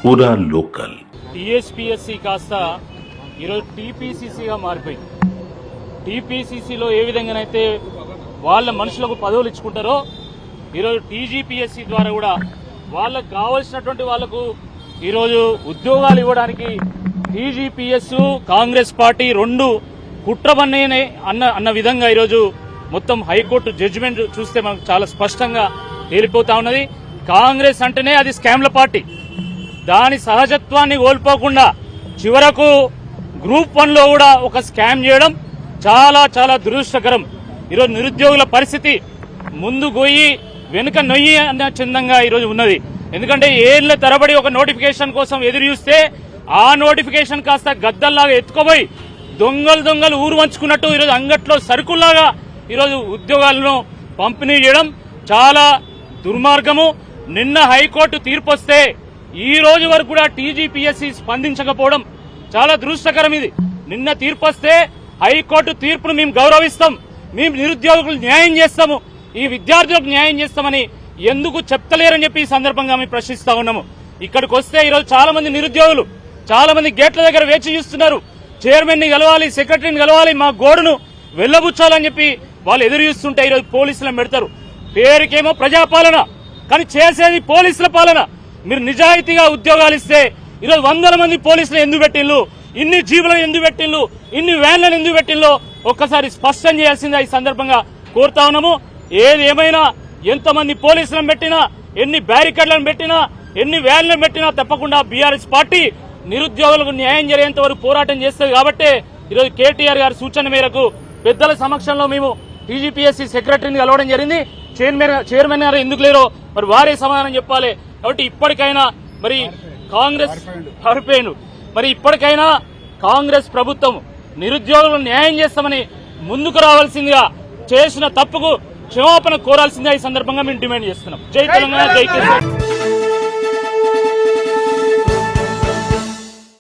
పూరా local. TSPSC కాస్త ఈరోజు టీపీసీసీగా మారిపోయింది. టీపీసీసీలో ఏ విధంగానైతే వాళ్ళ మనుషులకు పదవులు ఇచ్చుకుంటారో ఈరోజు టీజీపీఎస్సీ ద్వారా కూడా వాళ్ళకు కావలసినటువంటి వాళ్లకు ఈరోజు ఉద్యోగాలు ఇవ్వడానికి టీజీపీఎస్ కాంగ్రెస్ పార్టీ రెండు కుట్రబన్నే అన్న విధంగా ఈరోజు మొత్తం హైకోర్టు జడ్జిమెంట్ చూస్తే మనకు చాలా స్పష్టంగా తేలిపోతా ఉన్నది. కాంగ్రెస్ అంటేనే అది స్కామ్ల పార్టీ. దాని సహజత్వాన్ని కోల్పోకుండా చివరకు గ్రూప్ 1లో కూడా ఒక స్కామ్ చేయడం చాలా చాలా దురదృష్టకరం. ఈరోజు నిరుద్యోగుల పరిస్థితి ముందు గొయ్యి వెనుక నొయ్యి అన్న చందంగా ఈరోజు ఉన్నది. ఎందుకంటే ఏళ్ల తరబడి ఒక నోటిఫికేషన్ కోసం ఎదురు చూస్తే ఆ నోటిఫికేషన్ కాస్త గద్దల్లాగా ఎత్తుకోబోయి దొంగలు ఊరు వంచుకున్నట్టు ఈరోజు అంగట్లో సరుకుల్లాగా ఈరోజు ఉద్యోగాలను పంపిణీ చేయడం చాలా దుర్మార్గము. నిన్న హైకోర్టు తీర్పు వస్తే ఈ రోజు వరకు కూడా టీజీపీఎస్సీ స్పందించకపోవడం చాలా దురదృష్టకరం. ఇది నిన్న తీర్పు వస్తే హైకోర్టు తీర్పును మేము గౌరవిస్తాం, మేము నిరుద్యోగులకు న్యాయం చేస్తాము, ఈ విద్యార్థులకు న్యాయం చేస్తామని ఎందుకు చెప్తలేరని చెప్పి ఈ సందర్భంగా మేము ప్రశ్నిస్తా ఉన్నాము. ఇక్కడికి వస్తే ఈరోజు చాలా మంది నిరుద్యోగులు చాలా మంది గేట్ల దగ్గర వేచి చూస్తున్నారు. చైర్మన్ ని కలవాలి, సెక్రటరీని కలవాలి, మా గోడును వెళ్లబుచ్చాలని చెప్పి వాళ్ళు ఎదురు చూస్తుంటే ఈరోజు పోలీసులను పెడతారు. పేరుకేమో ప్రజాపాలన, కానీ చేసేది పోలీసుల పాలన. మీరు నిజాయితీగా ఉద్యోగాలు ఇస్తే ఈరోజు వందల మంది పోలీసులు ఎందుకు పెట్టిల్లు, ఇన్ని జీవులను ఎందుకు పెట్టిల్లు, ఇన్ని వ్యాన్లను ఎందుకు పెట్టిల్లో ఒక్కసారి స్పష్టం చేయాల్సిందే ఈ సందర్భంగా కోరుతా ఉన్నాము. ఏది ఏమైనా ఎంతమంది పోలీసులను పెట్టినా, ఎన్ని బ్యారికేడ్లను పెట్టినా, ఎన్ని వ్యాన్లను పెట్టినా తప్పకుండా బీఆర్ఎస్ పార్టీ నిరుద్యోగులకు న్యాయం జరిగేంత వరకు పోరాటం చేస్తుంది. కాబట్టి ఈరోజు కేటీఆర్ గారి సూచన మేరకు పెద్దల సమక్షంలో మేము టీజీపీఎస్సీ సెక్రటరీని కలవడం జరిగింది. చైర్మన్ గారు ఎందుకు లేరో మరి వారే సమాధానం చెప్పాలి. కాబట్టి ఇప్పటికైనా మరి కాంగ్రెస్ మరి ఇప్పటికైనా కాంగ్రెస్ ప్రభుత్వం నిరుద్యోగులకు న్యాయం చేస్తామని ముందుకు రావాల్సిందిగా, చేసిన తప్పుకు క్షమాపణ కోరాల్సిందిగా ఈ సందర్భంగా మేము డిమాండ్ చేస్తున్నాం. జై తెలంగాణ, జై కేసీఆర్.